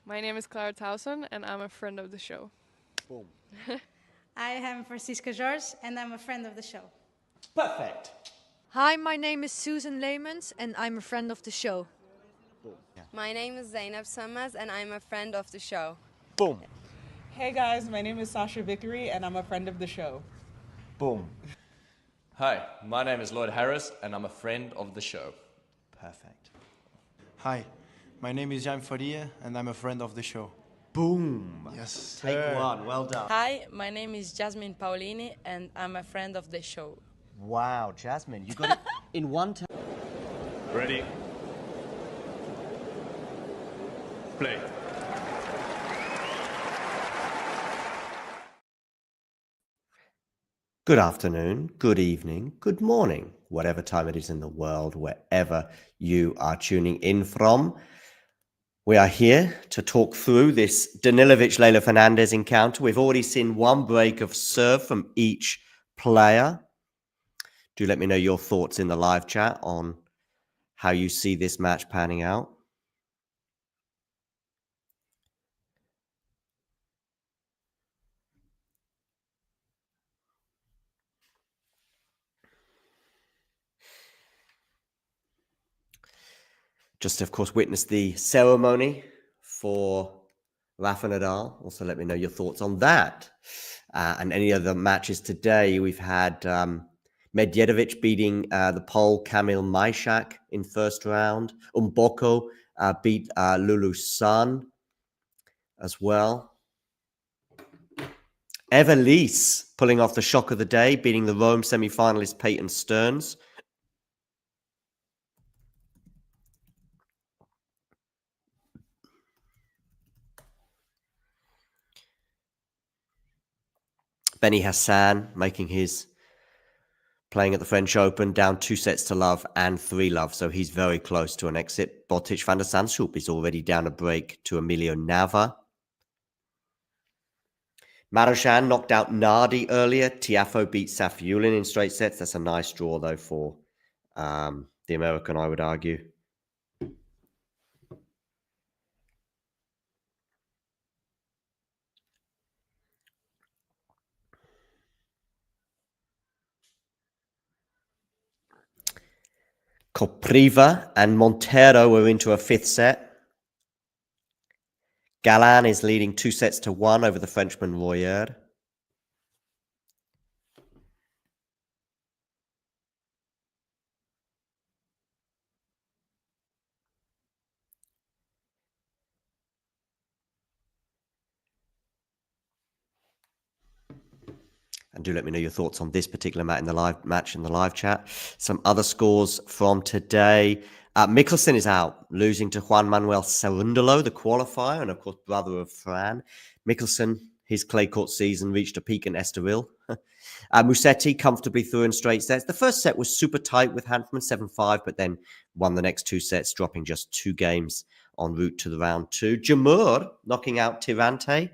My name is Clara Towson, and I'm a friend of the show. Boom. I am Francisca Jorge, and I'm a friend of the show. Perfect. Hi, my name is Susan Leymans, and I'm a friend of the show. Boom. Yeah. My name is Zainab Sammaz, and I'm a friend of the show. Boom. Hey guys, my name is Sasha Vickery, and I'm a friend of the show. Boom. Hi, my name is Lloyd Harris, and I'm a friend of the show. Perfect. Hi, my name is Jan Faria, and I'm a friend of the show. Boom. Yes. Take one. Well done. Hi, my name is Jasmine Paulini, and I'm a friend of the show. Wow, Jasmine, you got it in one time. Ready? Play. Good afternoon, good evening, good morning, whatever time it is in the world, wherever you are tuning in from. We are here to talk through this Danilovic Leylah Fernandez encounter. We've already seen one break of serve from each player. Do let me know your thoughts in the live chat on how you see this match panning out. Just, of course, witnessed the ceremony for Rafa Nadal. Also, let me know your thoughts on that. And any other matches today. We've had Medvedev beating the Pole Kamil Majchak in first round. Mboko beat Lulu Sun as well. Evelise pulling off the shock of the day, beating the Rome semi-finalist Peyton Stearns. Benny Hassan playing at the French Open, down 2-0 and 3-love. So he's very close to an exit. Botic van der Zandschulp is already down a break to Emilio Nava. Marozsan knocked out Nardi earlier. Tiafoe beat Safiullin in straight sets. That's a nice draw, though, for the American, I would argue. Kopriva and Montero were into a fifth set. Galán is leading 2-1 over the Frenchman Royer. And do let me know your thoughts on this particular match in the live chat. Some other scores from today. Mikkelsen is out, losing to Juan Manuel Cerundolo, the qualifier, and of course, brother of Fran. Mikkelsen, his clay court season reached a peak in Estoril. Musetti comfortably through in straight sets. The first set was super tight with Hanfmann 7-5, but then won the next two sets, dropping just 2 games en route to the round 2. Jamur knocking out Tirante.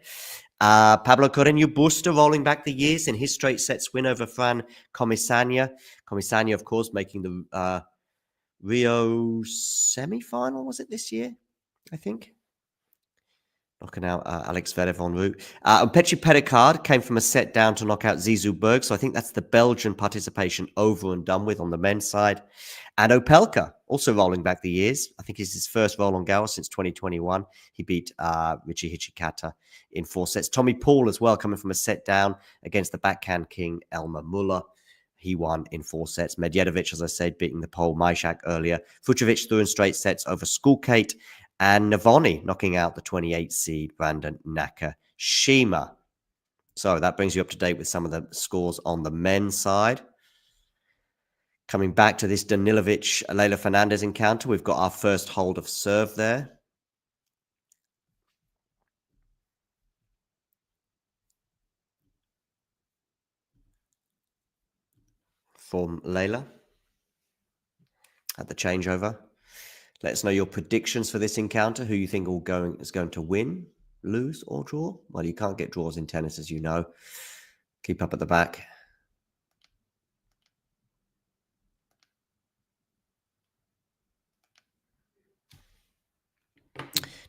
Pablo Carreño Busta rolling back the years in his straight sets win over Fran Comisania. Comisania, of course, making the Rio semi-final, was it this year? I think. Knocking out Alex Zverev en route. Petri Pericard came from a set down to knock out Zizou Berg. So I think that's the Belgian participation over and done with on the men's side. And Opelka also rolling back the years. I think it's his first Roland Garros since 2021. He beat Richie Hichikata in 4 sets. Tommy Paul as well, coming from a set down against the backhand king Elmer Muller. He won in 4 sets. Medjedovic, as I said, beating the Pole Majak earlier. Fucsovics threw in straight sets over Skulkate. And Navoni knocking out the 28 seed Brandon Nakashima. So that brings you up to date with some of the scores on the men's side. Coming back to this Danilovic Leylah Fernandez encounter, we've got our first hold of serve there. From Leylah at the changeover. Let us know your predictions for this encounter, who you think is going to win, lose, or draw. Well, you can't get draws in tennis, as you know. Keep up at the back.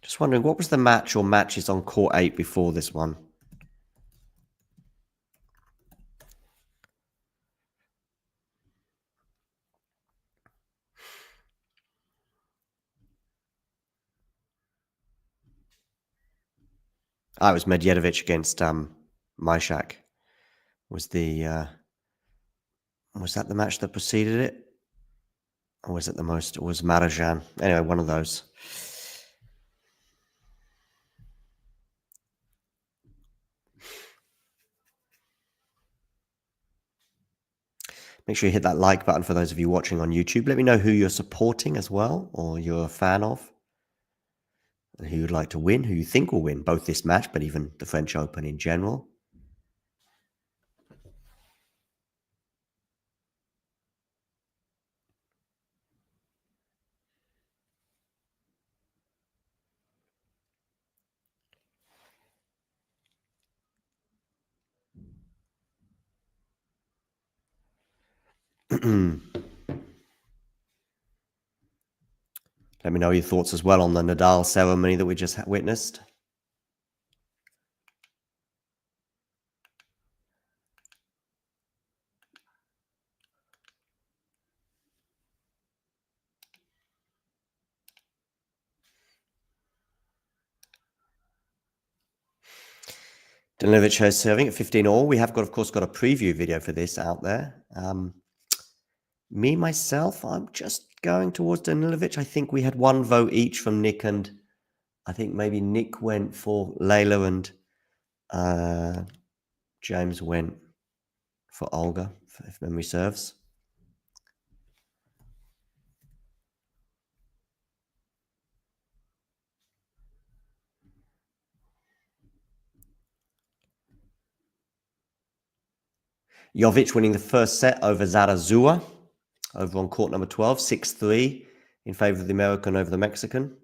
Just wondering, what was the match or matches on court 8 before this one? It was Medjedovic against Majak. Was that the match that preceded it? Or was it it was Marozsan? Anyway, one of those. Make sure you hit that like button for those of you watching on YouTube. Let me know who you're supporting as well, or you're a fan of. And who you'd like to win, who you think will win, both this match, but even the French Open in general. Let me know your thoughts as well on the Nadal ceremony that we just witnessed. Danilovic is serving at 15-all. We have of course, got a preview video for this out there. Myself, I'm just going towards Danilovic. I think we had 1 vote each from Nick, and I think maybe Nick went for Leylah and James went for Olga, if memory serves. Jovic winning the first set over Zarazua, over on court number 12, 6-3 in favor of the American over the Mexican.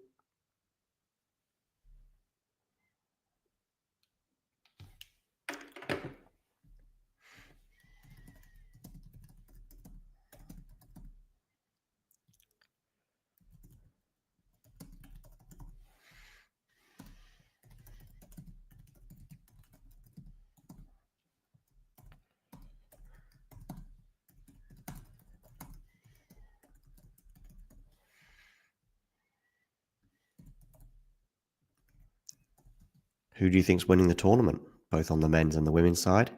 Who do you think's winning the tournament, both on the men's and the women's side?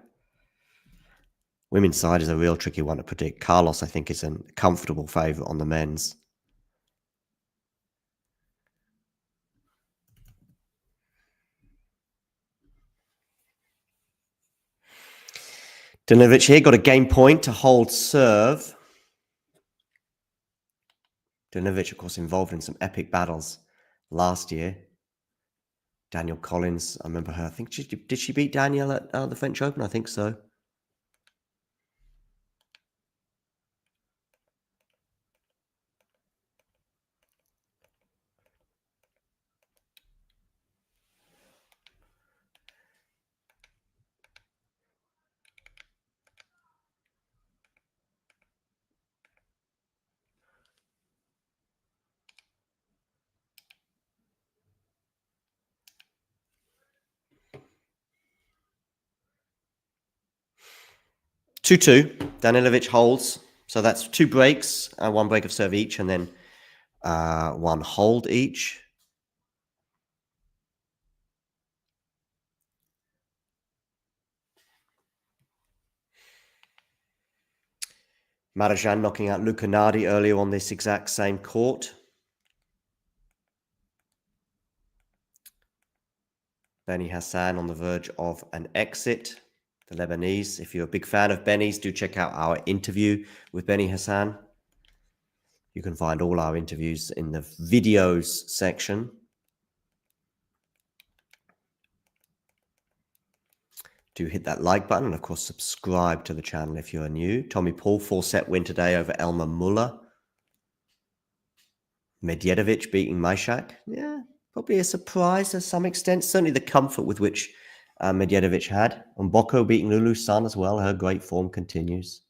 Women's side is a real tricky one to predict. Carlos, I think, is a comfortable favourite on the men's. Danilovic here got a game point to hold serve. Danilovic, of course, involved in some epic battles last year. Danielle Collins, I remember her. I think did she beat Danielle at the French Open? I think so. Two. Danilovic holds. So that's 2 breaks, 1 break of serve each, and then 1 hold each. Marajan knocking out Luca Nardi earlier on this exact same court. Benny Hassan on the verge of an exit. The Lebanese. If you're a big fan of Benny's, do check out our interview with Benny Hassan. You can find all our interviews in the videos section. Do hit that like button and, of course, subscribe to the channel if you are new. Tommy Paul, 4-set win today over Elmer Muller. Medjedovic beating Maishak. Yeah, probably a surprise to some extent. Certainly the comfort with which Medjedovic had. Mboko beating Lulu Sun as well. Her great form continues.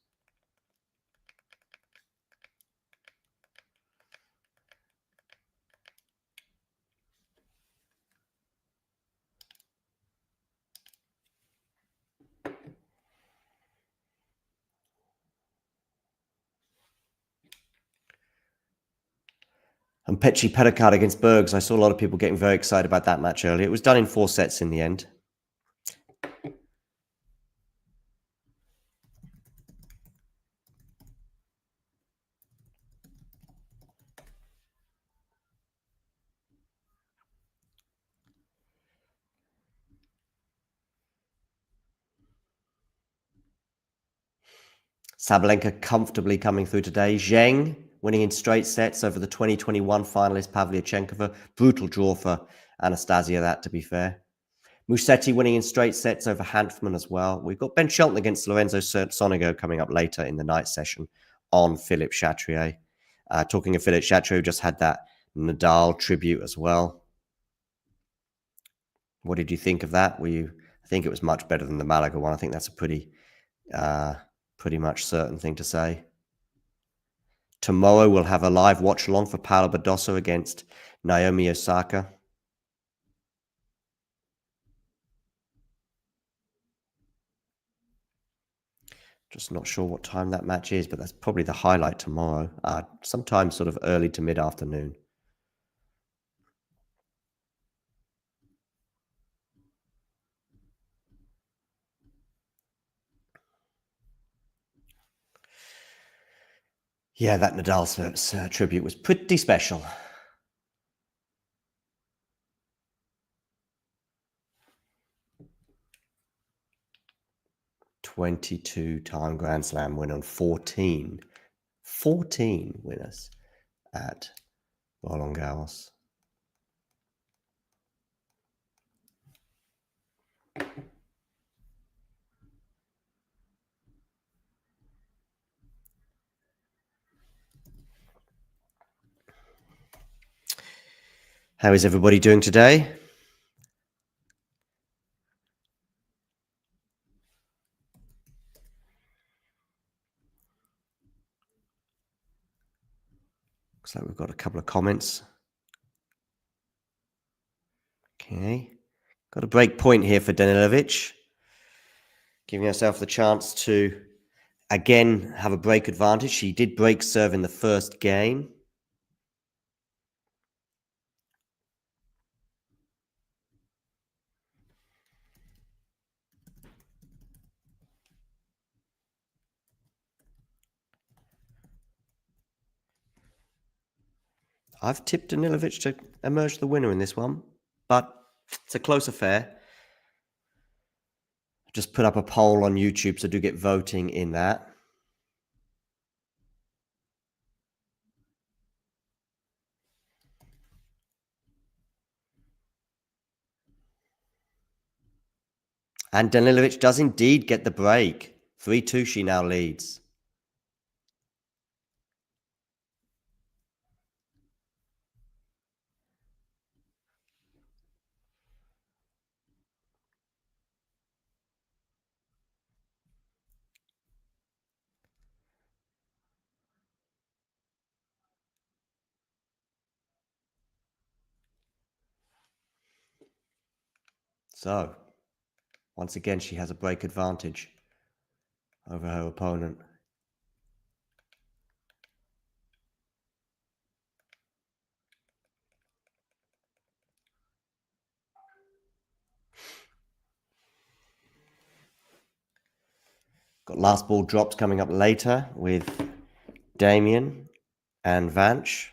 And Petri Pericard against Bergs. I saw a lot of people getting very excited about that match earlier. It was done in 4 sets in the end. Sabalenka comfortably coming through today. Zheng winning in straight sets over the 2021 finalist Pavlyuchenkova. Brutal draw for Anastasia, that to be fair. Musetti winning in straight sets over Hanfman as well. We've got Ben Shelton against Lorenzo Sonego coming up later in the night session on Philippe Chatrier. Talking of Philippe Chatrier, who just had that Nadal tribute as well. What did you think of that? I think it was much better than the Malaga one. I think that's a pretty much certain thing to say. Tomorrow we'll have a live watch along for Paola Badosa against Naomi Osaka. Just not sure what time that match is, but that's probably the highlight tomorrow. Sometime sort of early to mid-afternoon. Yeah, that Nadal tribute was pretty special. "22-time Grand Slam winner and 14 winners at Roland Garros. How is everybody doing today? Looks like we've got a couple of comments. Okay. Got a break point here for Danilovic. Giving herself the chance to, again, have a break advantage. She did break serve in the first game. I've tipped Danilovic to emerge the winner in this one, but it's a close affair. Just put up a poll on YouTube, so do get voting in that. And Danilovic does indeed get the break. 3-2 she now leads. So, once again, she has a break advantage over her opponent. Got last ball drops coming up later with Damien and Vanch.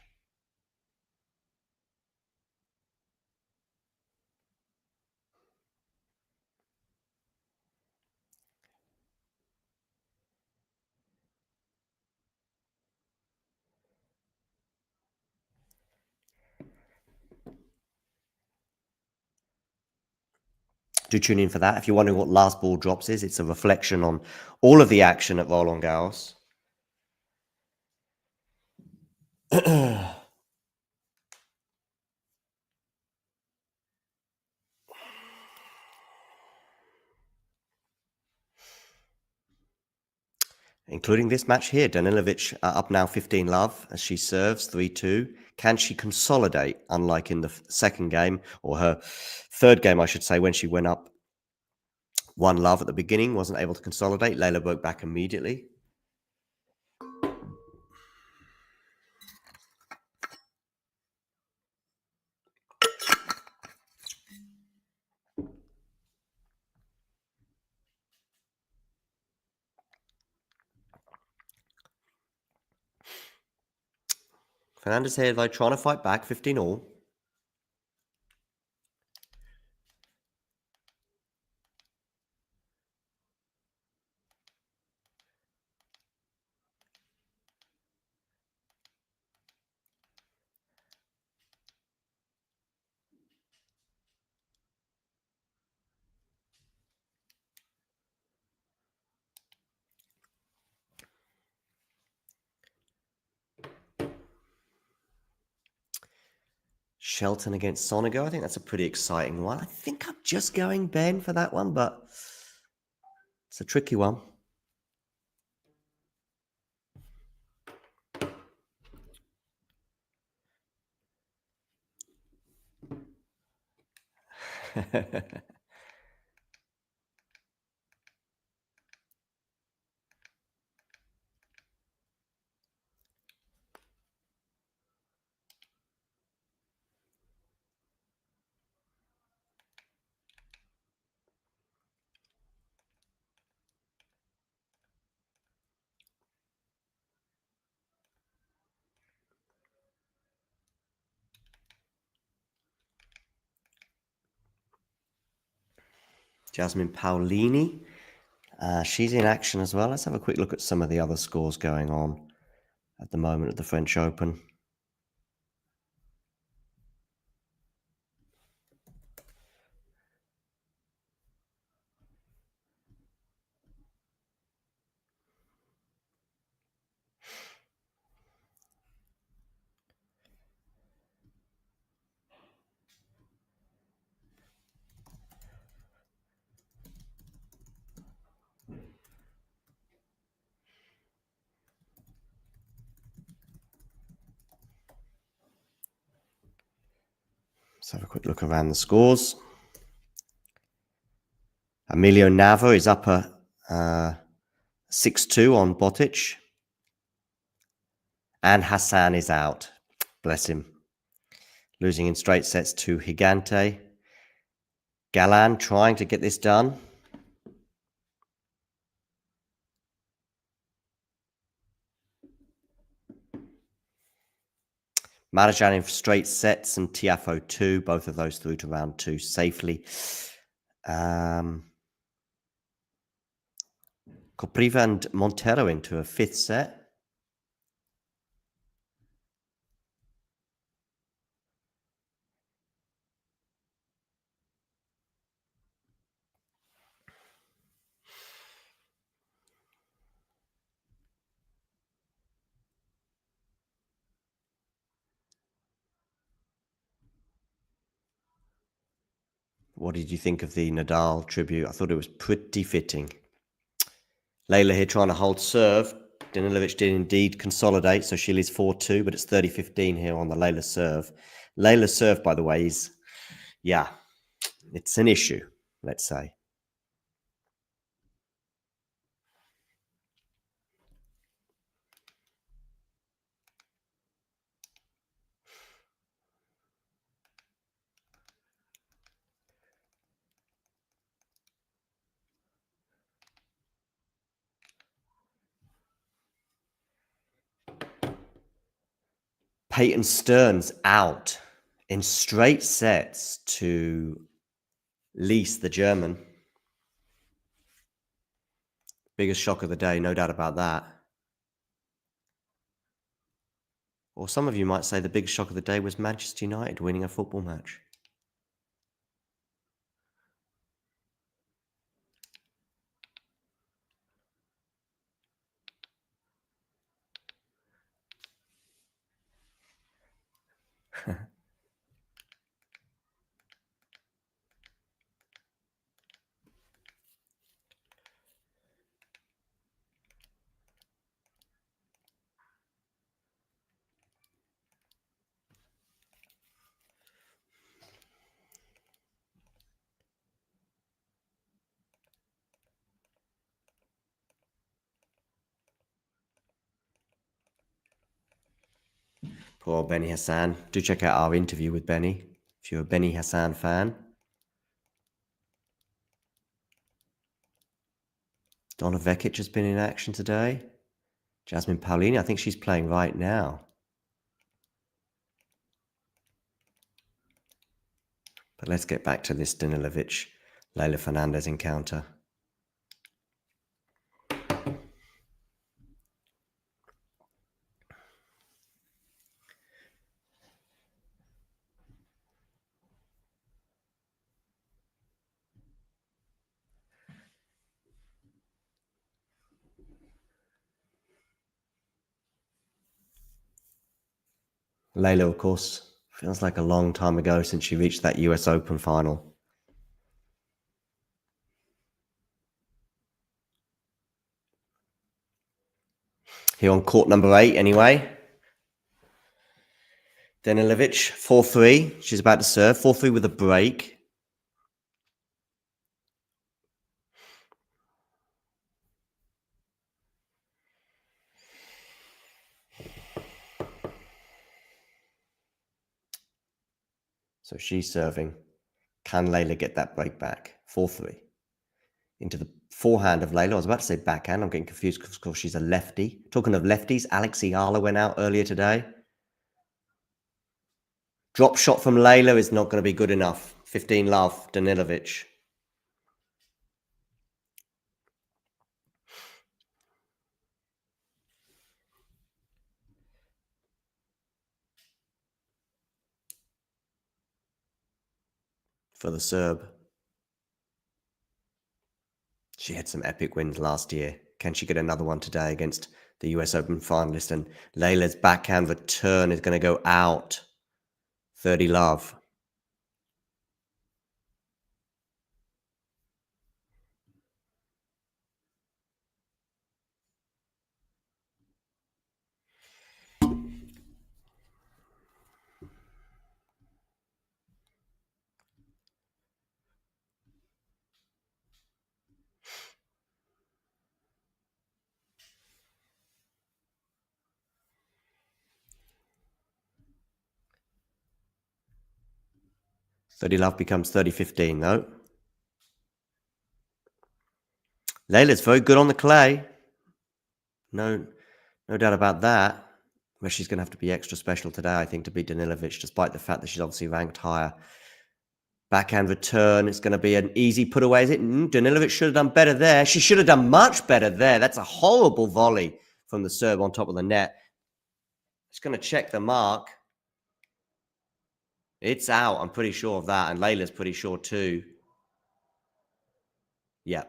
Do tune in for that. If you're wondering what last ball drops is, it's a reflection on all of the action at Roland Garros. Including this match here. Danilovic up now 15-love as she serves 3-2. Can she consolidate, unlike in the second game, or her third game, I should say, when she went up 1-love at the beginning, wasn't able to consolidate. Leylah broke back immediately. Fernandez here, though, trying to fight back, 15-all. Shelton against Sonigo. I think that's a pretty exciting one. I think I'm just going Ben for that one, but it's a tricky one. Jasmine Paolini. She's in action as well. Let's have a quick look at some of the other scores going on at the moment at the French Open. Let's have a quick look around the scores. Emilio Nava is up at 6-2 on Botic. And Hassan is out. Bless him. Losing in straight sets to Gigante. Galan trying to get this done. Marjan in straight sets and Tiafoe 2, both of those through to round 2 safely. Kopriva and Montero into a 5th set. What did you think of the Nadal tribute? I thought it was pretty fitting. Leylah here trying to hold serve. Danilovic did indeed consolidate, so she leads 4-2, but it's 30-15 here on the Leylah serve. Leylah's serve, by the way, is, yeah, it's an issue, let's say. Peyton Stearns out in straight sets to Leylah, the German. Biggest shock of the day, no doubt about that. Or some of you might say the biggest shock of the day was Manchester United winning a football match. Poor Benny Hassan. Do check out our interview with Benny if you're a Benny Hassan fan. Donna Vekic has been in action today. Jasmine Paolini, I think she's playing right now. But let's get back to this Danilovic, Leylah Fernandez encounter. Leylah, of course, feels like a long time ago since she reached that US Open final. Here on court number 8 anyway. Danilovic, 4-3. She's about to serve. 4-3 with a break. So she's serving. Can Leylah get that break back? 4-3. Into the forehand of Leylah. I was about to say backhand. I'm getting confused because, of course, she's a lefty. Talking of lefties, Alex Ayala went out earlier today. Drop shot from Leylah is not going to be good enough. 15 love, Danilovic. For the Serb. She had some epic wins last year. Can she get another one today against the US Open finalist? And Leylah's backhand return is going to go out. 30 love. $30 love becomes 30-15 though. Leylah's very good on the clay. No doubt about that. where she's going to have to be extra special today, I think, to beat Danilovic, despite the fact that she's obviously ranked higher. Backhand return. It's going to be an easy put away. Is it? Danilovic should have done better there. She should have done much better there. That's a horrible volley from the serve on top of the net. It's going to check the mark. It's out. I'm pretty sure of that. And Leylah's pretty sure too. Yeah.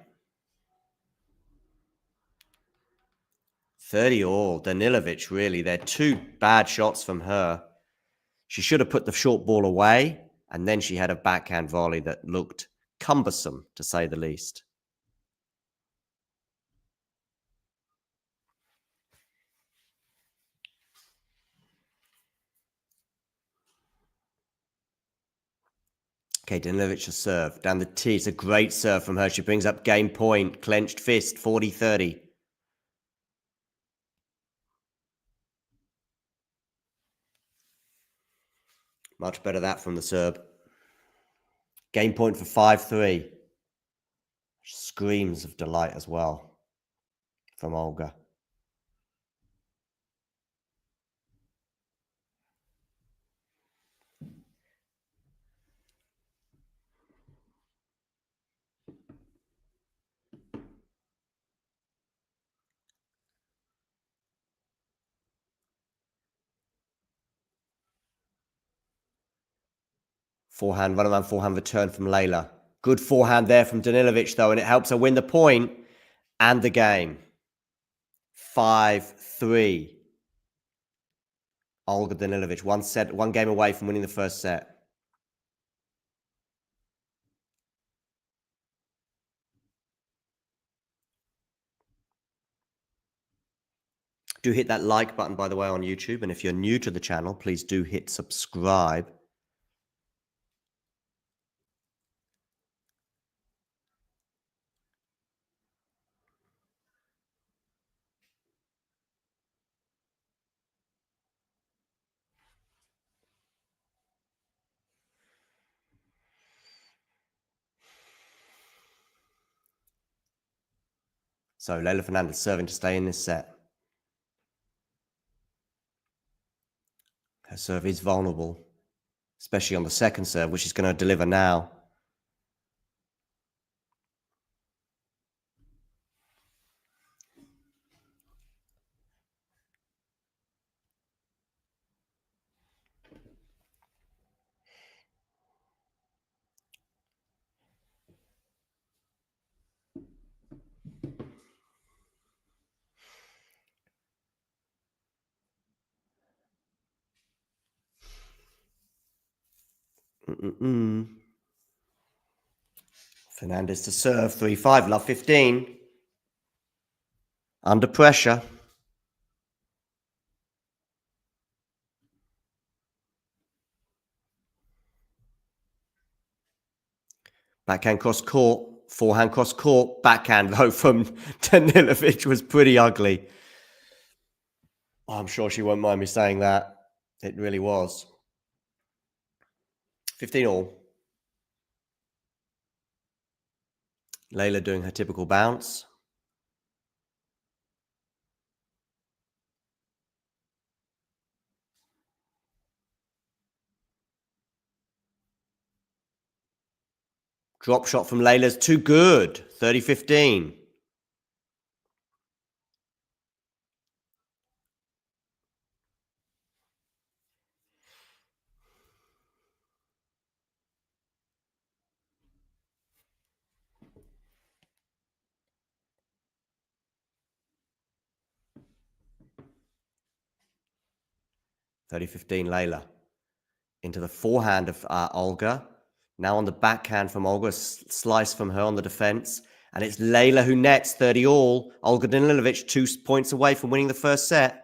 30 all. Danilovic, really. They're two bad shots from her. She should have put the short ball away. And then she had a backhand volley that looked cumbersome, to say the least. Okay, Danilovic to serve. Down the tee. It's a great serve from her. She brings up game point. Clenched fist. 40-30. Much better that from the Serb. Game point for 5-3. Screams of delight as well from Olga. Forehand, run around forehand return from Leylah. Good forehand there from Danilovic, though, and it helps her win the point and the game. 5-3. Olga Danilovic, one game away from winning the first set. Do hit that like button, by the way, on YouTube. And if you're new to the channel, please do hit subscribe. So Leylah Fernandez serving to stay in this set. Her serve is vulnerable, especially on the second serve, which she's going to deliver now. Fernandez to serve, 3-5, love 15. Under pressure. Backhand cross court, forehand cross court, backhand though from Danilovic was pretty ugly. Oh, I'm sure she won't mind me saying that. It really was. 15 all. Leylah doing her typical bounce. Drop shot from Leylah's too good. 30-15. Leylah. Into the forehand of Olga. Now on the backhand from Olga, slice from her on the defense. And it's Leylah who nets 30 all. Olga Danilovic 2 points away from winning the first set.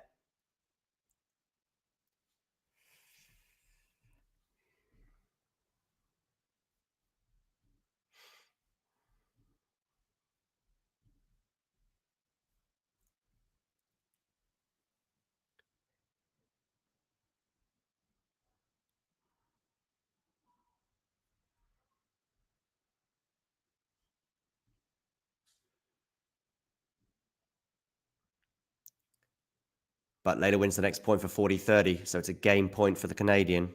But Leylah wins the next point for 40-30, so it's a game point for the Canadian.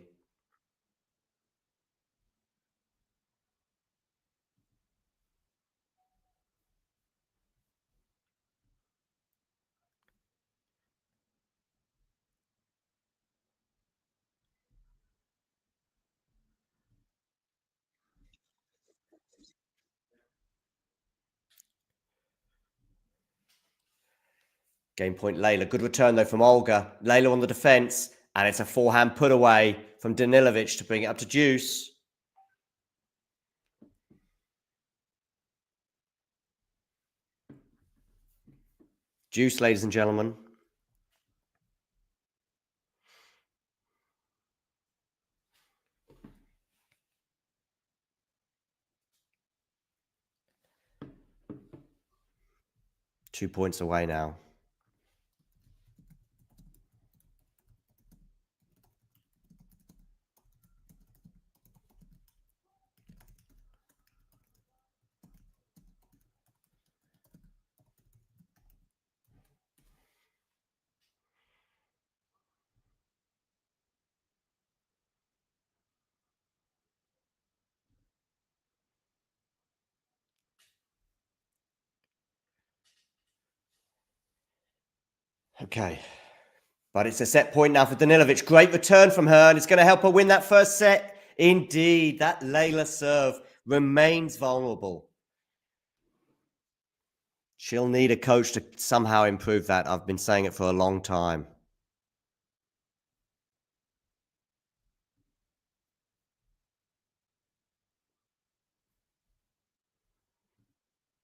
Game point, Leylah. Good return, though, from Olga. Leylah on the defense, and it's a forehand put away from Danilovic to bring it up to deuce. Deuce, ladies and gentlemen. Two points away now. Okay. But it's a set point now for Danilovic. Great return from her, and it's going to help her win that first set. Indeed, that Leylah serve remains vulnerable. She'll need a coach to somehow improve that. I've been saying it for a long time.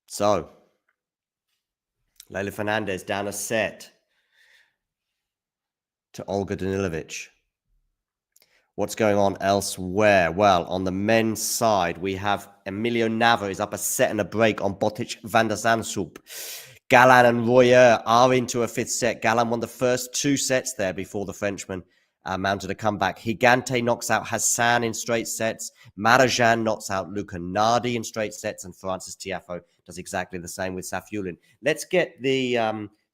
So, Leylah Fernandez down a set to Olga Danilovic. What's going on elsewhere? Well, on the men's side, we have Emilio Nava is up a set and a break on Botic van der Zandschulp. Galán and Royer are into a fifth set. Galán won the first two sets there before the Frenchman mounted a comeback. Gigante knocks out Hassan in straight sets. Marajan knocks out Luca Nardi in straight sets. And Francis Tiafoe does exactly the same with Safiullin. Let's get the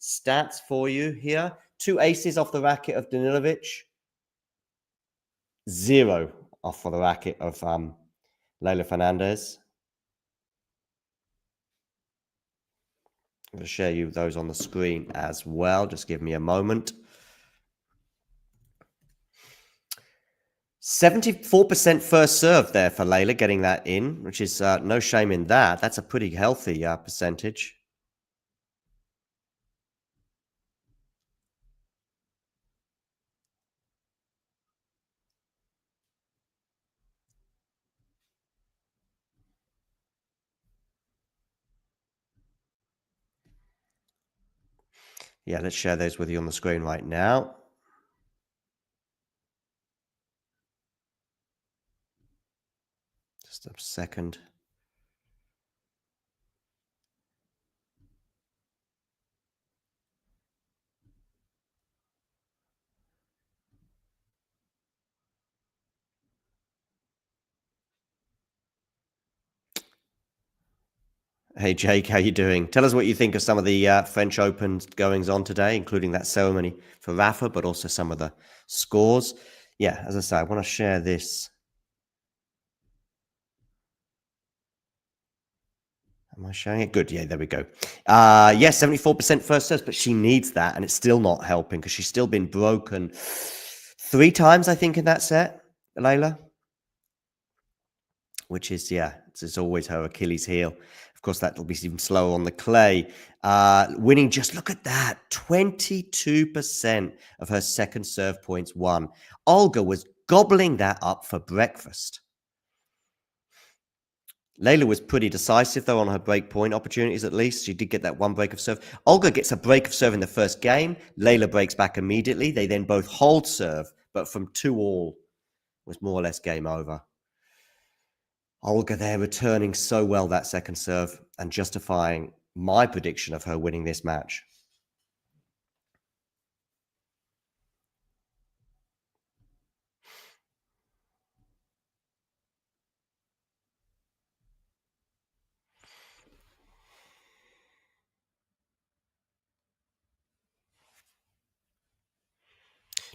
stats for you here. 2 aces off the racket of Danilovic. 0 off for the racket of Leylah Fernandez. I'm going to share you those on the screen as well. Just give me a moment. 74% first serve there for Leylah, getting that in, which is no shame in that. That's a pretty healthy percentage. Yeah, let's share those with you on the screen right now. Just a second. Hey, Jake, how you doing? Tell us what you think of some of the French Open goings on today, including that ceremony for Rafa, but also some of the scores. Yeah, as I say, I want to share this. Am I showing it? Good. Yeah, there we go. Yes, 74% first serves, but she needs that, and it's still not helping because she's still been broken 3 times, I think, in that set, Leylah. Which is, yeah, it's always her Achilles heel. Of course, that'll be even slower on the clay. Winning, just look at that, 22% of her second serve points won. Olga was gobbling that up for breakfast. Leylah was pretty decisive, though, on her break point opportunities, at least. She did get that one break of serve. Olga gets a break of serve in the first game. Leylah breaks back immediately. They then both hold serve, but from 2-all was more or less game over. Olga there returning so well that second serve and justifying my prediction of her winning this match.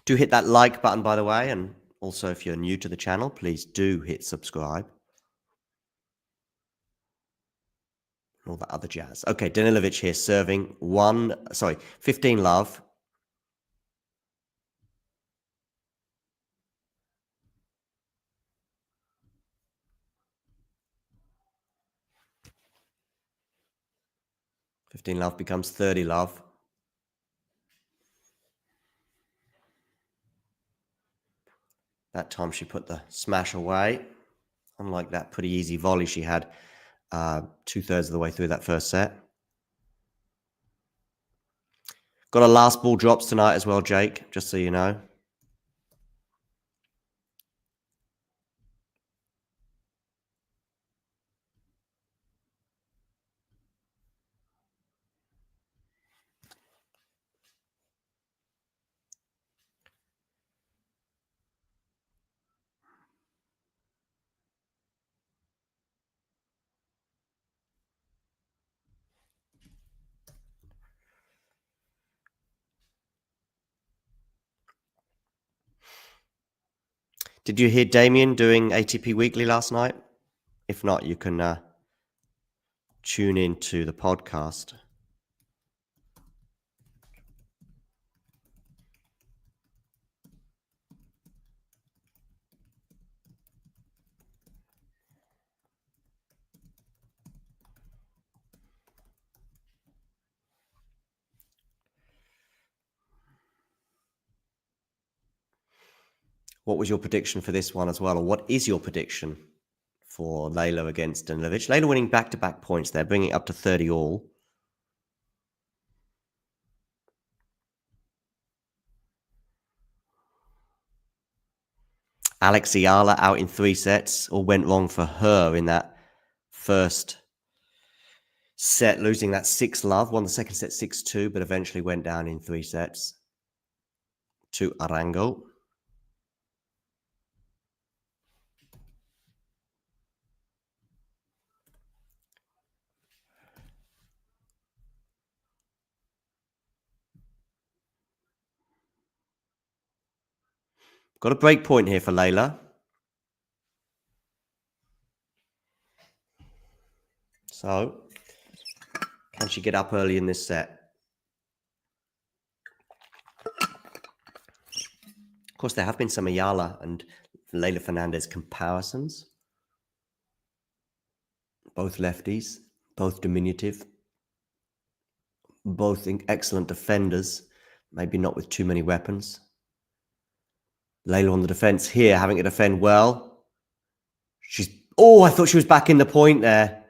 Do hit that like button, by the way, and also if you're new to the channel, please do hit subscribe. All that other jazz. Okay, Danilovic here serving 15 love. Fifteen love becomes 30 love. That time she put the smash away. Unlike that pretty easy volley she had 2/3 of the way through that first set. Got a last ball drops tonight as well, Jake, just so you know. Did you hear Damien doing ATP Weekly last night? If not, you can tune in to the podcast. What was your prediction for this one as well? Or what is your prediction for Leylah against Danilovic? Leylah winning back-to-back points there, bringing it up to 30 all. Ayala out in 3 sets. All went wrong for her in that first set, losing that 6 love. Won the second set 6-2, but eventually went down in 3 sets to Arango. Got a break point here for Leylah. So, can she get up early in this set? Of course, there have been some Ayala and Leylah Fernandez comparisons. Both lefties, both diminutive, both excellent defenders, maybe not with too many weapons. Leylah on the defense here, having to defend well. Oh, I thought she was back in the point there.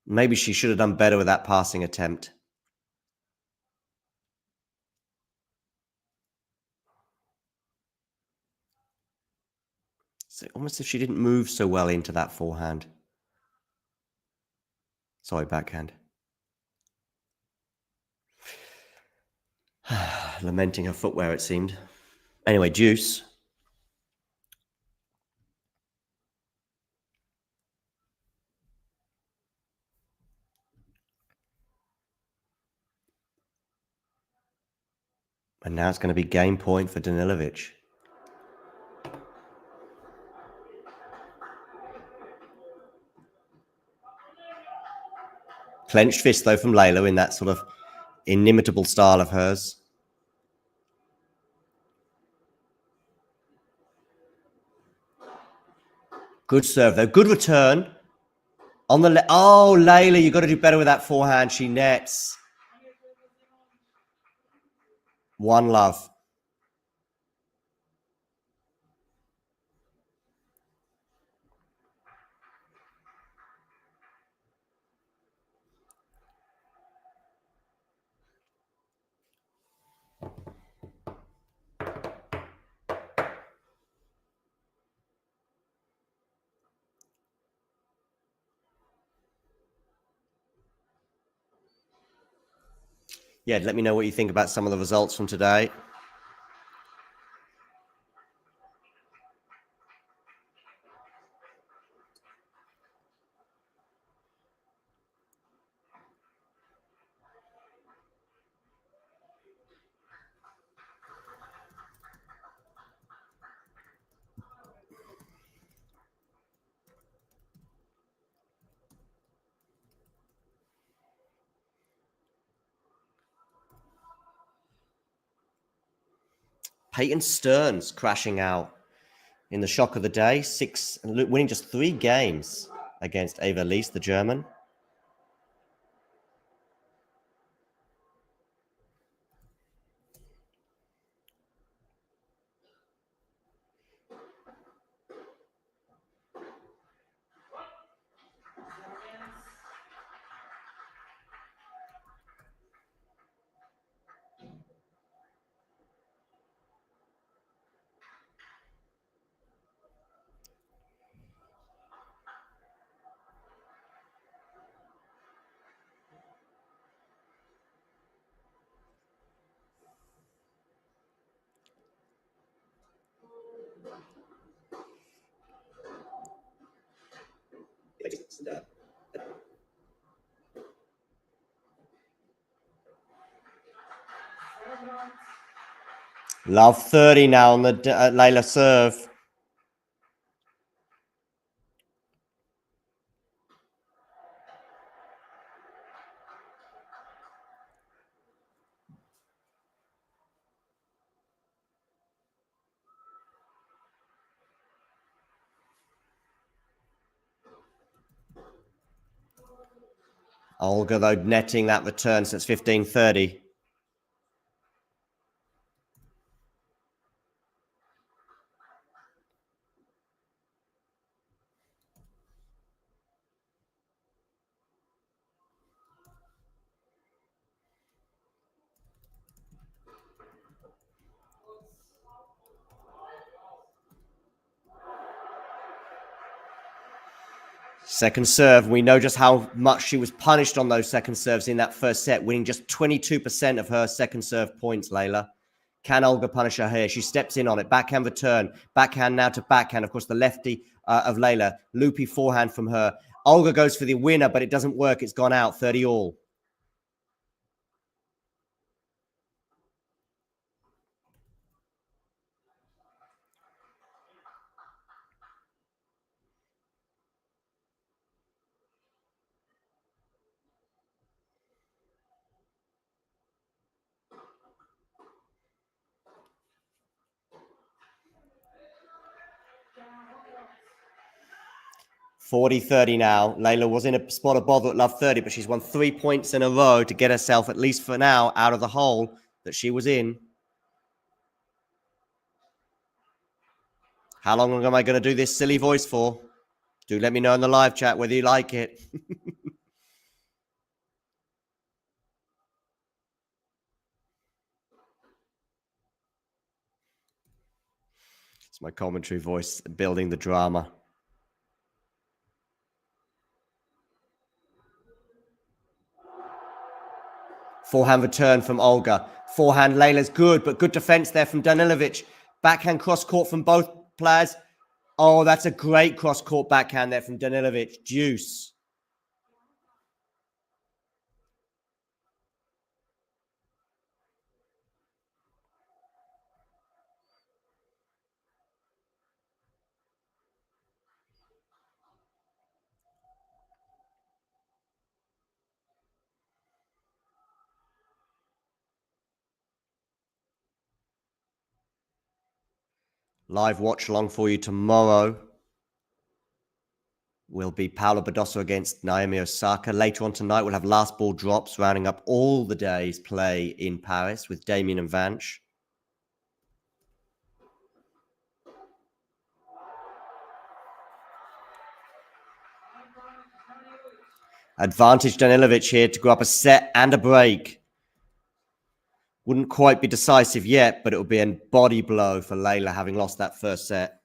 Maybe she should have done better with that passing attempt. It's almost as if she didn't move so well into that forehand. Sorry, backhand. Lamenting her footwear, it seemed. Anyway, deuce. And now it's going to be game point for Danilovic. Clenched fist, though, from Leylah in that sort of inimitable style of hers. Good serve, though. Good return. On the oh, Leylah, you've got to do better with that forehand. She nets. 1 love. Yeah, let me know what you think about some of the results from today. Peyton Stearns crashing out in the shock of the day, winning just 3 games against Eva Lees, the German. Love 30 now on the Leylah serve. Olga, though, netting that return, so it's 15-30. Second serve, we know just how much she was punished on those second serves in that first set, winning just 22% of her second serve points, Leylah. Can Olga punish her here? She steps in on it. Backhand return. Backhand now to backhand. Of course, the lefty of Leylah. Loopy forehand from her. Olga goes for the winner, but it doesn't work. It's gone out, 30 all. $40-30 now. Leylah was in a spot of bother at love 30, but she's won 3 points in a row to get herself, at least for now, out of the hole that she was in. How long am I going to do this silly voice for? Do let me know in the live chat whether you like it. It's my commentary voice building the drama. Forehand return from Olga. Forehand, Leylah's good, but good defense there from Danilovic. Backhand cross-court from both players. Oh, that's a great cross-court backhand there from Danilovic. Deuce. Live watch along for you tomorrow will be Paula Badosa against Naomi Osaka. Later on tonight, we'll have last ball drops, rounding up all the day's play in Paris with Damien and Vanch. Advantage Danilovic here to go up a set and a break. Wouldn't quite be decisive yet, but it will be a body blow for Leylah having lost that first set.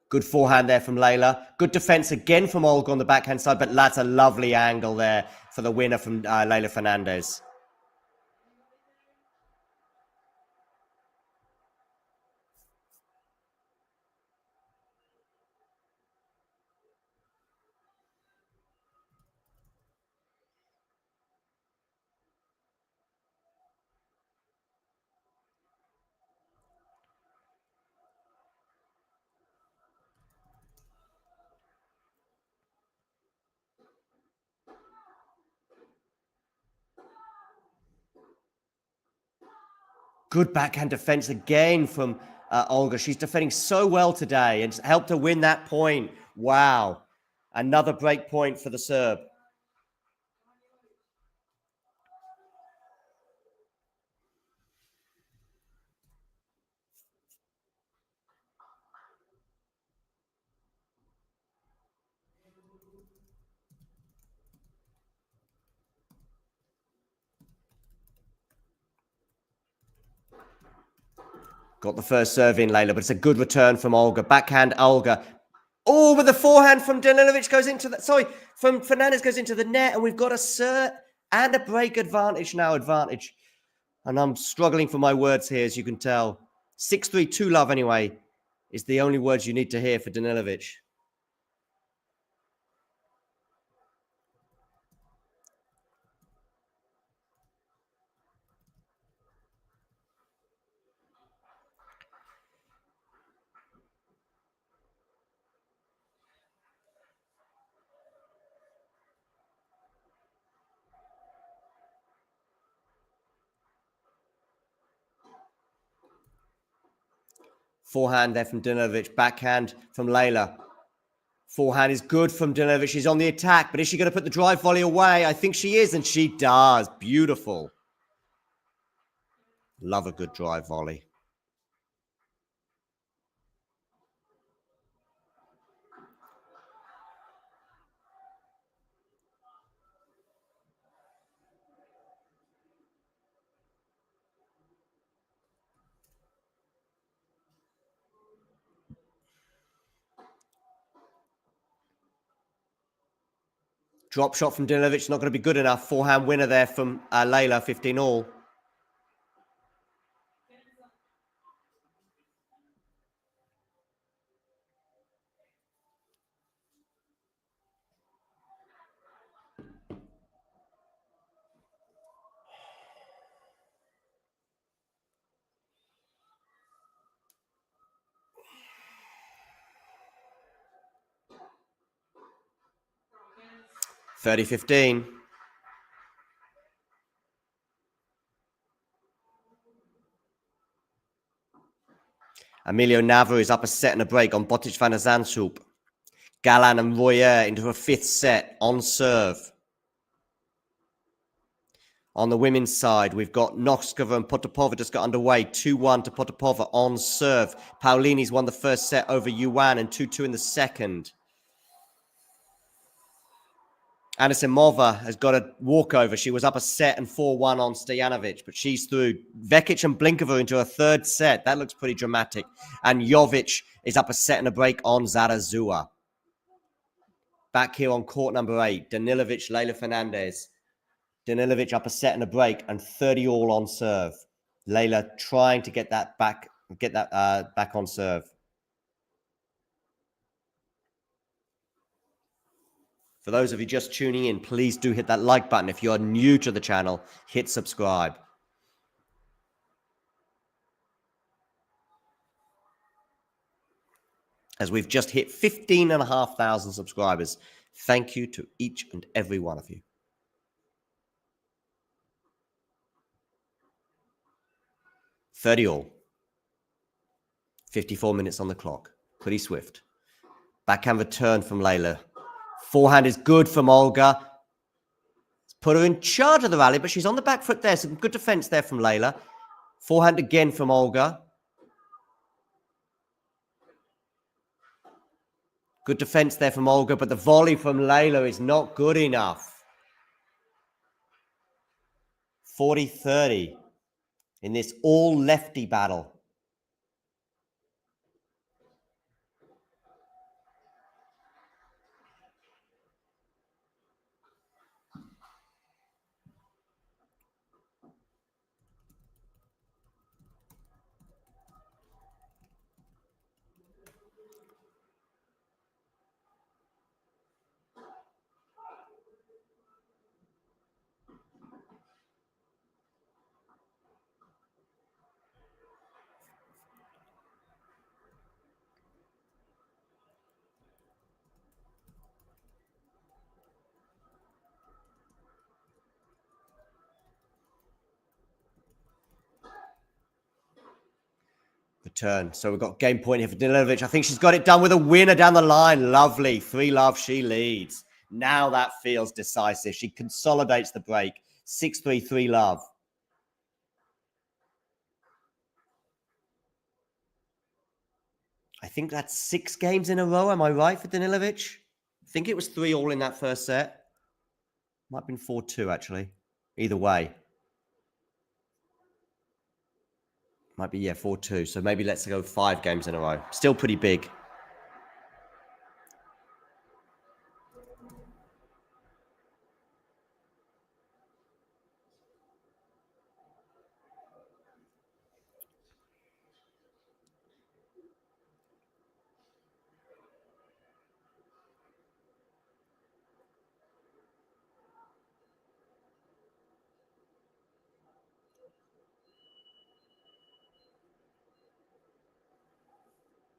Good forehand there from Leylah. Good defense again from Olga on the backhand side, but that's a lovely angle there for the winner from Leylah Fernandez. Good backhand defense again from Olga. She's defending so well today and helped her win that point. Wow. Another break point for the Serb. Got the first serve in, Leylah, but it's a good return from Olga. Backhand, Olga. Oh, but the forehand from Danilovic goes into the... Sorry, from Fernandez goes into the net, and we've got a serve and a break advantage now. And I'm struggling for my words here, as you can tell. 6-3, 2-love anyway, is the only words you need to hear for Danilovic. Forehand there from Danilovic. Backhand from Leylah. Forehand is good from Danilovic. She's on the attack, but is she going to put the drive volley away? I think she is, and she does. Beautiful. Love a good drive volley. Drop shot from Danilovic, not going to be good enough. Forehand winner there from Leylah, 15-all. (30-15). Emilio Nava is up a set and a break on Botic van der Zandsoep. Galan and Royer into a fifth set on serve. On the women's side, we've got Noskova and Potapova just got underway. 2-1 to Potapova on serve. Paulini's won the first set over Yuan and 2-2 in the second. Anisimova has got a walkover. She was up a set and 4-1 on Stojanovic, but she's through. Vekic and Blinkova into a third set. That looks pretty dramatic. And Jovic is up a set and a break on Zarazua. Back here on court number 8, Danilovic, Leylah Fernandez. Danilovic up a set and a break and 30-all on serve. Leylah trying to get that back on serve. For those of you just tuning in, please do hit that like button. If you are new to the channel, hit subscribe. As we've just hit 15,500 subscribers. Thank you to each and every one of you. (30-all). 54 minutes on the clock. Pretty swift. Backhand return from Leylah. Forehand is good from Olga. Put her in charge of the rally, but she's on the back foot there. Some good defense there from Leylah. Forehand again from Olga. Good defense there from Olga, but the volley from Leylah is not good enough. 40-30 in this all-lefty battle. Return. So we've got game point here for Danilovic. I think she's got it done with a winner down the line. Lovely. 3-love, she leads. Now that feels decisive. She consolidates the break. 6-3, 3-love. I think that's 6 games in a row. Am I right for Danilovic? I think it was 3-all in that first set. Might have been 4-2, actually. Either way. Might be, yeah, 4-2. So maybe let's go 5 games in a row. Still pretty big.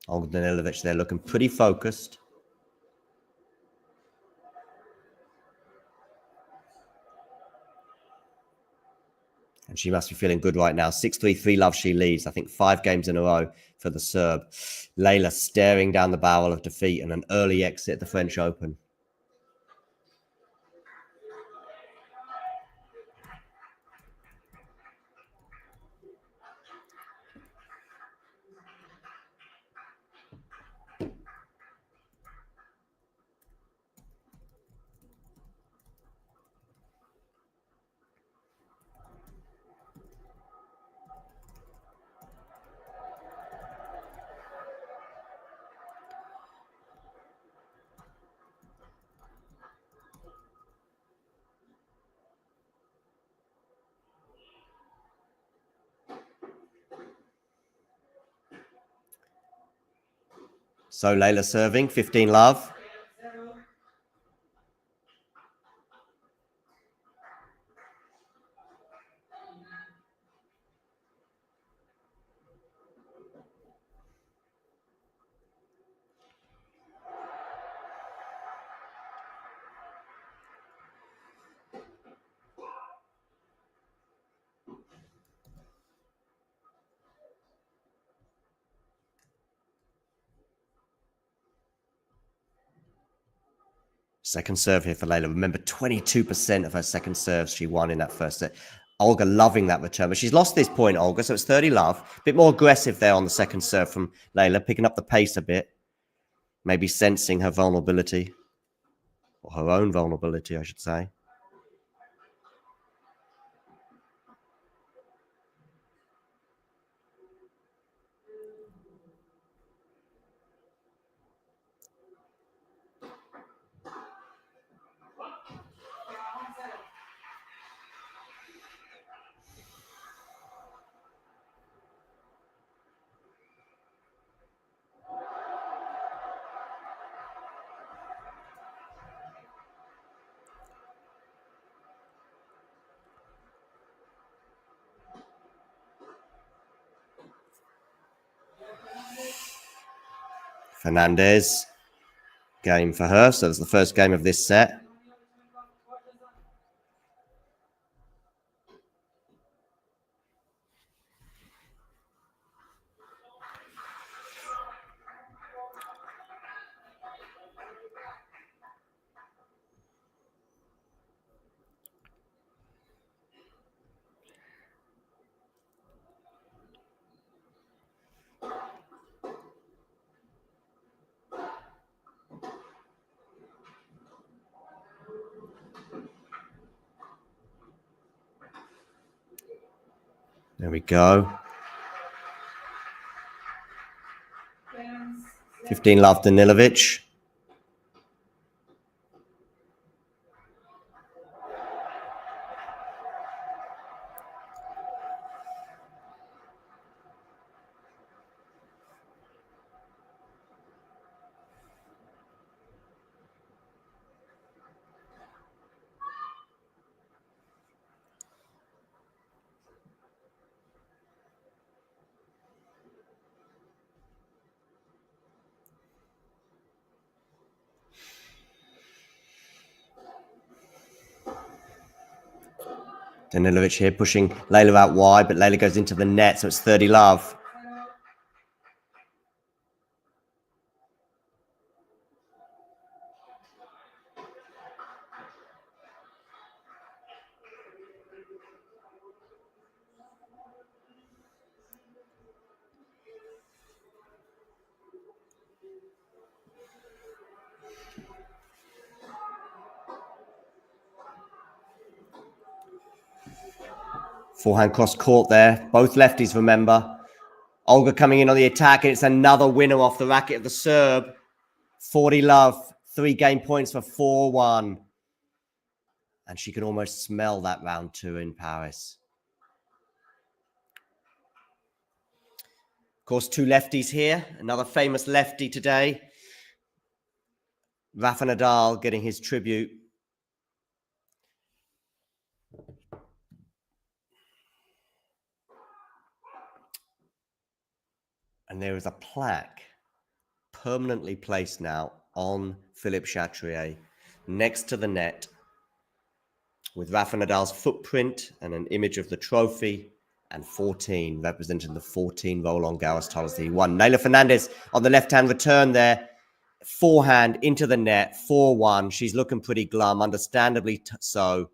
Olga Danilovic there looking pretty focused. And she must be feeling good right now. 6-3, 3-love, she leads. I think 5 games in a row for the Serb. Leylah staring down the barrel of defeat and an early exit at the French Open. So Leylah serving, 15-love. Second serve here for Leylah. Remember, 22% of her second serves she won in that first set. Olga loving that return, but she's lost this point, Olga, so it's 30-love. A bit more aggressive there on the second serve from Leylah, picking up the pace a bit. Maybe sensing her vulnerability, or her own vulnerability, I should say. Fernandez, game for her. So that's the first game of this set. There we go. 15-love Danilovic. Danilovic here pushing Leylah out wide, but Leylah goes into the net, so it's 30-love. Forehand cross court there. Both lefties, remember. Olga coming in on the attack, and it's another winner off the racket of the Serb. 40 love, 3 game points for 4-1. And she can almost smell that round 2 in Paris. Of course, 2 lefties here. Another famous lefty today. Rafa Nadal getting his tribute. And there is a plaque permanently placed now on Philippe Chatrier next to the net with Rafa Nadal's footprint and an image of the trophy and 14 representing the 14 Roland Garros titles that he won. Leylah Fernandez on the left-hand return there. Forehand into the net, 4-1. She's looking pretty glum, understandably so.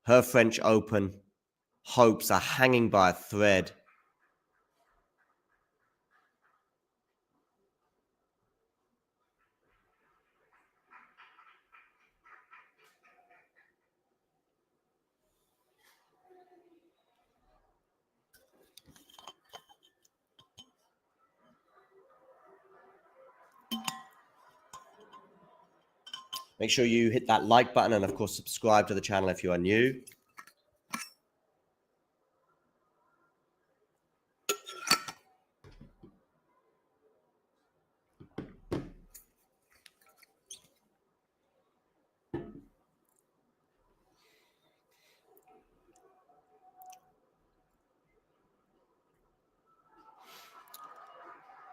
Her French Open hopes are hanging by a thread. Make sure you hit that like button and, of course, subscribe to the channel if you are new.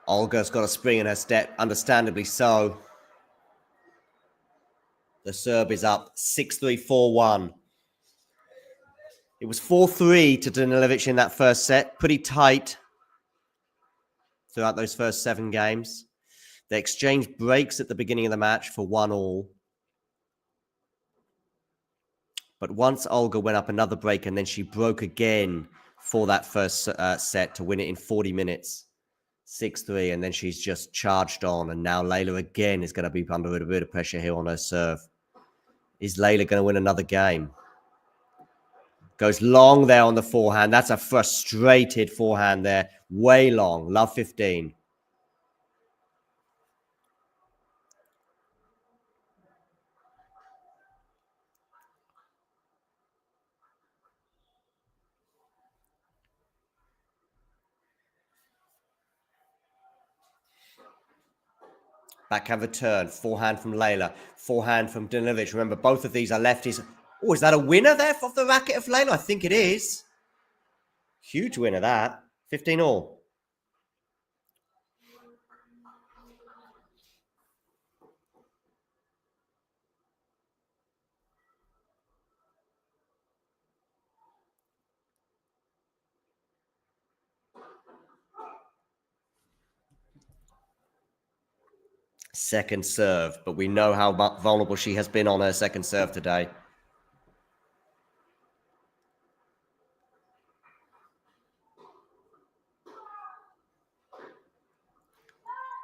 Olga's got a spring in her step, understandably so. The Serb is up 6-3, 4-1. It was 4-3 to Danilovic in that first set. Pretty tight throughout those first 7 games. They exchanged breaks at the beginning of the match for 1-1. But once Olga went up another break and then she broke again for that first set to win it in 40 minutes. 6-3, and then she's just charged on. And now Leylah again is going to be under a bit of pressure here on her serve. Is Leylah going to win another game? Goes long there on the forehand. That's a frustrated forehand there. Way long. Love 15. Backhand return. Forehand from Leylah. Forehand from Danilovic. Remember, both of these are lefties. Oh, is that a winner there off the racket of Leylah? I think it is. Huge winner, that. 15 all. Second serve, but we know how vulnerable she has been on her second serve today.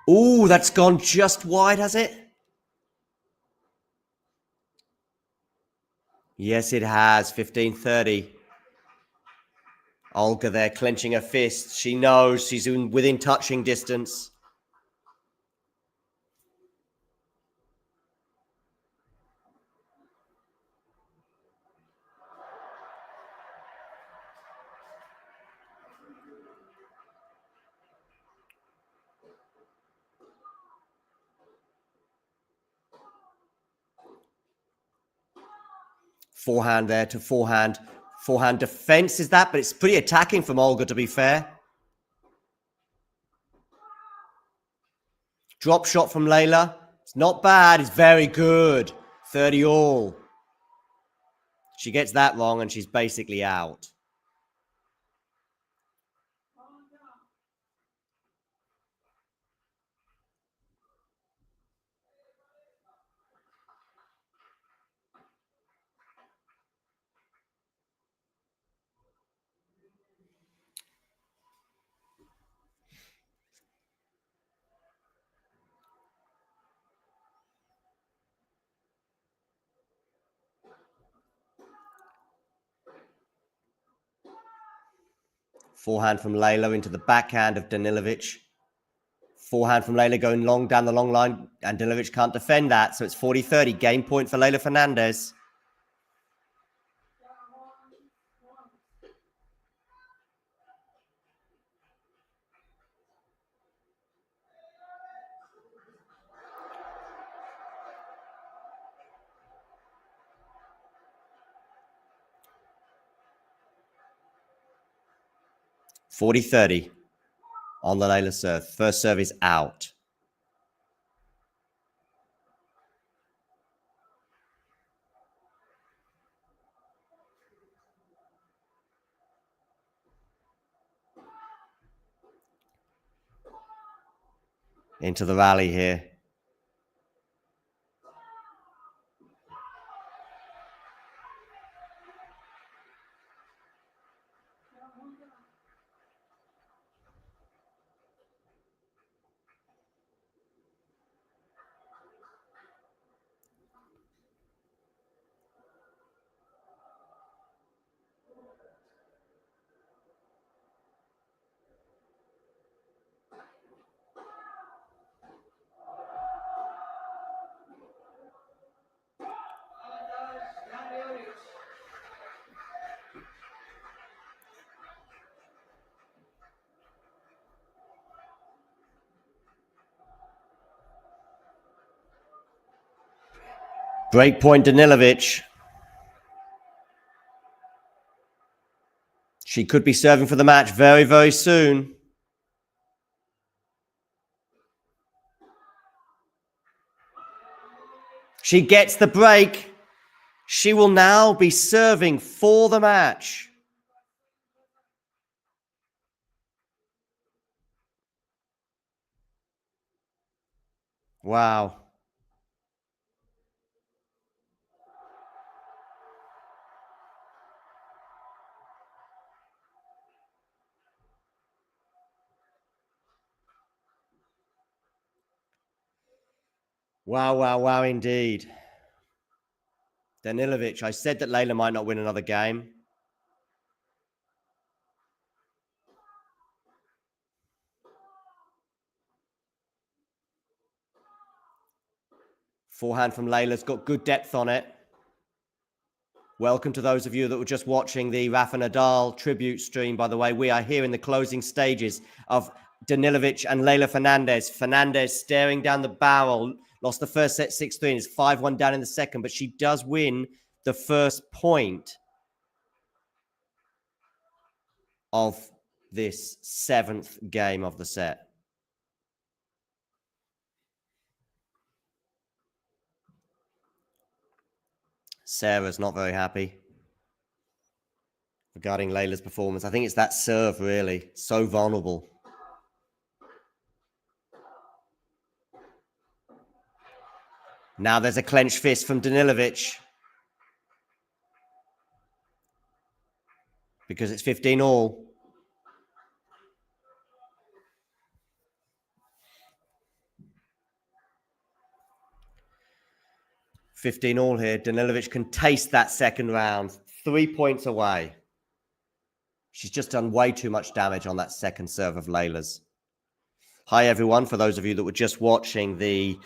Ooh, that's gone just wide, has it? Yes, it has. 15-30. Olga there clenching her fist. She knows she's within touching distance. Forehand there to forehand. Forehand defense is that, but it's pretty attacking from Olga, to be fair. Drop shot from Leylah. It's not bad. It's very good. 30 all. She gets that wrong and she's basically out. Forehand from Leylah into the backhand of Danilovic. Forehand from Leylah going long down the long line, and Danilovic can't defend that, so it's 40-30. Game point for Leylah Fernandez. (40-30) on the Leylah serve. First serve is out. Into the rally here. Break point Danilovic. She could be serving for the match very, very soon. She gets the break. She will now be serving for the match. Wow. Wow, wow, wow, indeed. Danilovic, I said that Leylah might not win another game. Forehand from Leylah's got good depth on it. Welcome to those of you that were just watching the Rafa Nadal tribute stream. By the way, we are here in the closing stages of Danilovic and Leylah Fernandez. Fernandez staring down the barrel. Lost the first set 6-3 and is 5-1 down in the second, but she does win the first point of this 7th game of the set. Sarah's not very happy regarding Leylah's performance. I think it's that serve, really. So vulnerable. Now there's a clenched fist from Danilovic. Because it's 15-all. (15-all) here. Danilovic can taste that second round. 3 points away. She's just done way too much damage on that second serve of Leylah's. Hi, everyone. For those of you that were just watching the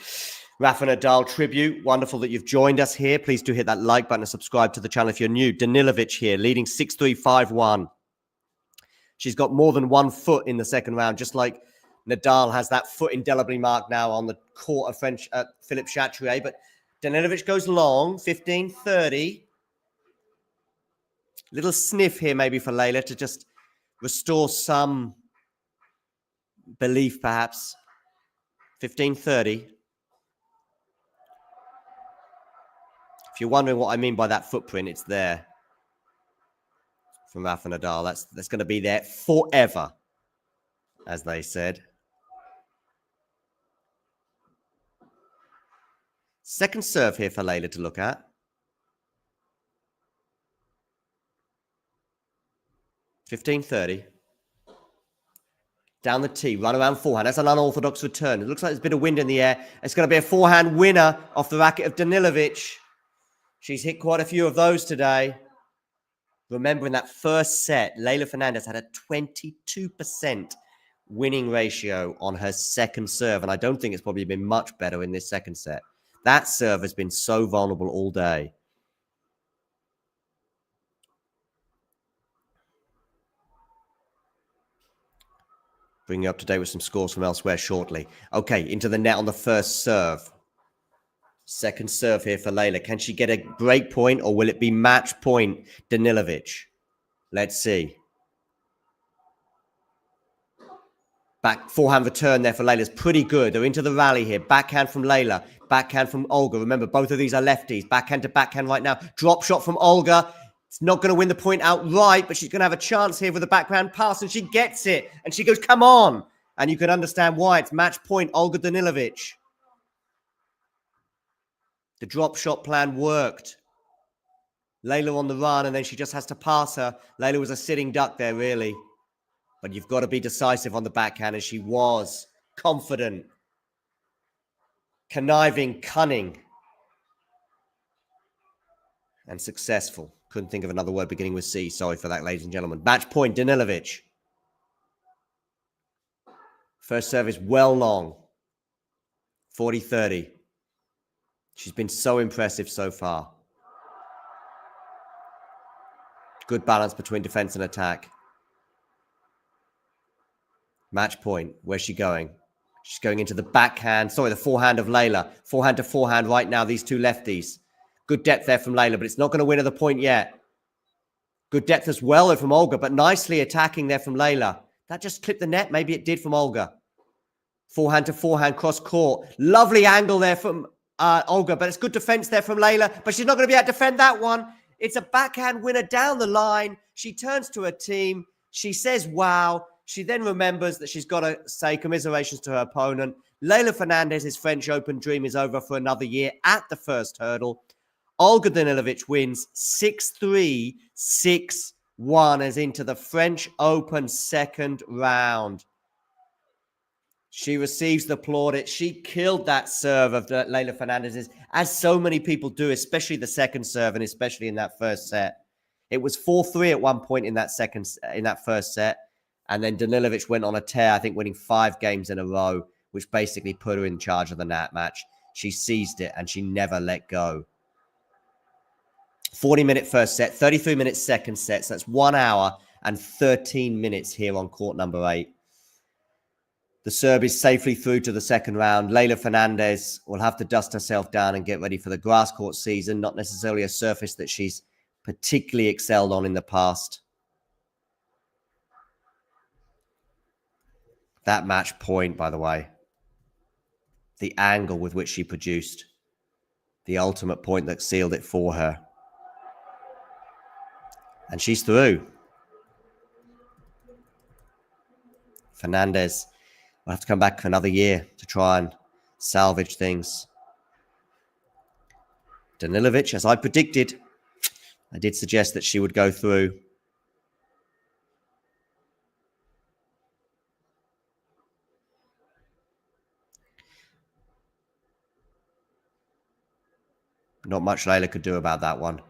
Rafa Nadal tribute, wonderful that you've joined us here. Please do hit that like button and subscribe to the channel if you're new. Danilovic here, leading 6-3, 5-1. She's got more than 1 foot in the second round, just like Nadal has that foot indelibly marked now on the court of French Philippe Chatrier. But Danilovic goes long, 15-30. Little sniff here maybe for Leylah to just restore some belief, perhaps. 15-30. If you're wondering what I mean by that footprint, it's there from Rafa Nadal. That's going to be there forever, as they said. Second serve here for Leylah to look at. 15-30. Down the tee, run around forehand. That's an unorthodox return. It looks like there's a bit of wind in the air. It's going to be a forehand winner off the racket of Danilovic. She's hit quite a few of those today. Remember, in that first set, Leylah Fernandez had a 22% winning ratio on her second serve, and I don't think it's probably been much better in this second set. That serve has been so vulnerable all day. Bring you up to date with some scores from elsewhere shortly. Okay, into the net on the first serve. Second serve here for Leylah. Can she get a break point, or will it be match point Danilovic? Let's see. Back forehand return there for Leylah is pretty good. They're into the rally here. Backhand from Leylah. Backhand from Olga. Remember, both of these are lefties. Backhand to backhand right now. Drop shot from Olga. It's not going to win the point outright, but she's going to have a chance here with a backhand pass, and she gets it. And she goes, come on. And you can understand why. It's match point Olga Danilovic. The drop shot plan worked. Leylah on the run, and then she just has to pass her. Leylah was a sitting duck there, really. But you've got to be decisive on the backhand, and she was. Confident. Conniving, cunning. And successful. Couldn't think of another word beginning with C. Sorry for that, ladies and gentlemen. Match point, Danilovic. First service well long. 40-30. She's been so impressive so far. Good balance between defense and attack. Match point. Where's she going? She's going into the backhand. Sorry, the forehand of Leylah. Forehand to forehand right now, these two lefties. Good depth there from Leylah, but it's not going to win her the point yet. Good depth as well from Olga, but nicely attacking there from Leylah. That just clipped the net. Maybe it did from Olga. Forehand to forehand, cross court. Lovely angle there from Olga, but it's good defense there from Leylah, but she's not going to be able to defend that one. It's a backhand winner down the line. She turns to her team. She says, wow. She then remembers that she's got to say commiserations to her opponent. Leylah Fernandez's French Open dream is over for another year at the first hurdle. Olga Danilovic wins 6-3, 6-1 as into the French Open second round. She receives the plaudits. She killed that serve of Leylah Fernandez's, as so many people do, especially the second serve and especially in that first set. It was 4-3 at one point in that first set. And then Danilovic went on a tear, I think winning 5 games in a row, which basically put her in charge of the match. She seized it and she never let go. 40-minute first set, 33-minute second set. So that's 1 hour and 13 minutes here on court number 8. The Serb is safely through to the second round. Leylah Fernandez will have to dust herself down and get ready for the grass court season. Not necessarily a surface that she's particularly excelled on in the past. That match point, by the way, the angle with which she produced, the ultimate point that sealed it for her. And she's through. Fernandez will have to come back for another year to try and salvage things. Danilovic, as I predicted, I did suggest that she would go through. Not much Leylah could do about that one.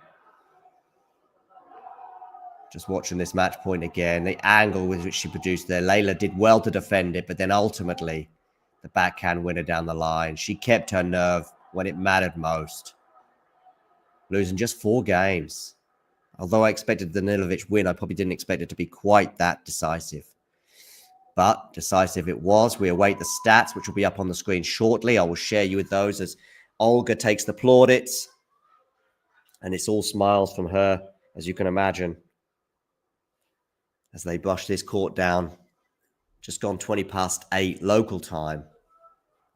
Just watching this match point again, the angle with which she produced there. Leylah did well to defend it, but then ultimately the backhand winner down the line. She kept her nerve when it mattered most. Losing just 4 games. Although I expected the Danilovic win, I probably didn't expect it to be quite that decisive. But decisive it was. We await the stats, which will be up on the screen shortly. I will share you with those as Olga takes the plaudits. And it's all smiles from her, as you can imagine, as they brush this court down. Just gone 20 past 8 local time.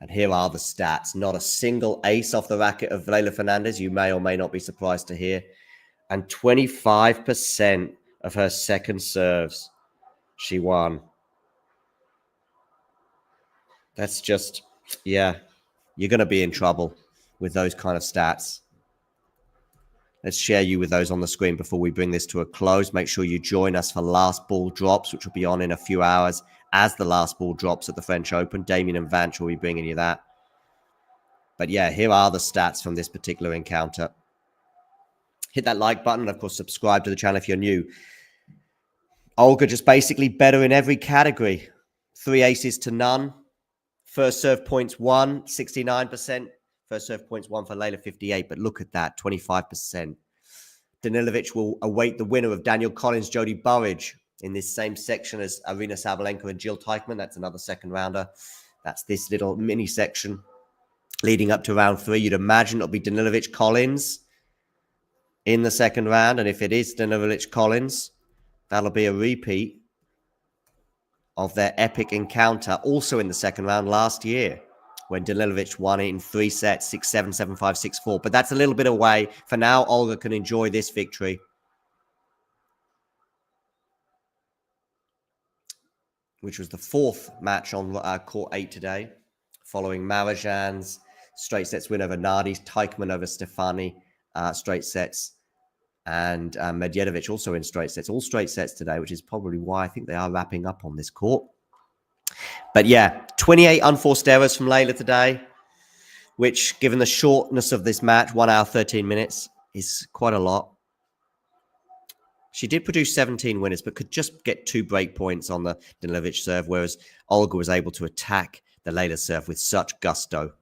And here are the stats. Not a single ace off the racket of Leylah Fernandez, you may or may not be surprised to hear. And 25% of her second serves she won. That's just, yeah, you're going to be in trouble with those kind of stats. Let's share you with those on the screen before we bring this to a close. Make sure you join us for last ball drops, which will be on in a few hours as the last ball drops at the French Open. Damien and Vanch will be bringing you that. But yeah, here are the stats from this particular encounter. hit that like button. And of course, subscribe to the channel if you're new. Olga just basically better in every category. 3 aces to none. First serve points won, 69%. First serve points won for Leylah, 58%. But look at that, 25%. Danilovic will await the winner of Daniel Collins, Jody Burridge in this same section as Aryna Sabalenka and Jill Teichmann. That's another second rounder. That's this little mini section leading up to round 3. You'd imagine it'll be Danilovic Collins in the second round. And if it is Danilovic Collins, that'll be a repeat of their epic encounter also in the second round last year when Danilovic won it in 3 sets, 6-7, 7-5, 6-4. But that's a little bit away. For now, Olga can enjoy this victory. Which was the 4th match on court 8 today, following Marijan's straight sets win over Nardi's, Teichmann over Stefani, straight sets, and Medjedovic also in straight sets. All straight sets today, which is probably why I think they are wrapping up on this court. But yeah, 28 unforced errors from Leylah today, which, given the shortness of this match, 1 hour, 13 minutes, is quite a lot. She did produce 17 winners, but could just get 2 break points on the Danilovic serve, whereas Olga was able to attack the Leylah serve with such gusto.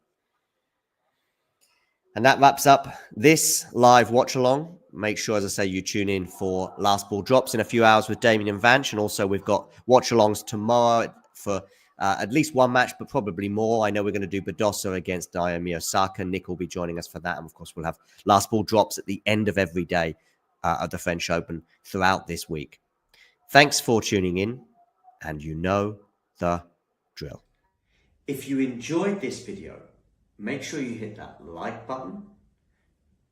And that wraps up this live watch-along. Make sure, as I say, you tune in for Last Ball Drops in a few hours with Damien and Vanch. And also we've got watch-alongs tomorrow for at least 1 match, but probably more. I know we're going to do Badosa against Naomi Osaka. Nick will be joining us for that. And, of course, we'll have Last Ball Drops at the end of every day of the French Open throughout this week. Thanks for tuning in, and you know the drill. If you enjoyed this video, make sure you hit that like button.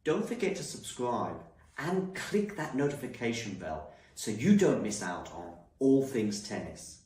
Don't forget to subscribe and click that notification bell so you don't miss out on all things tennis.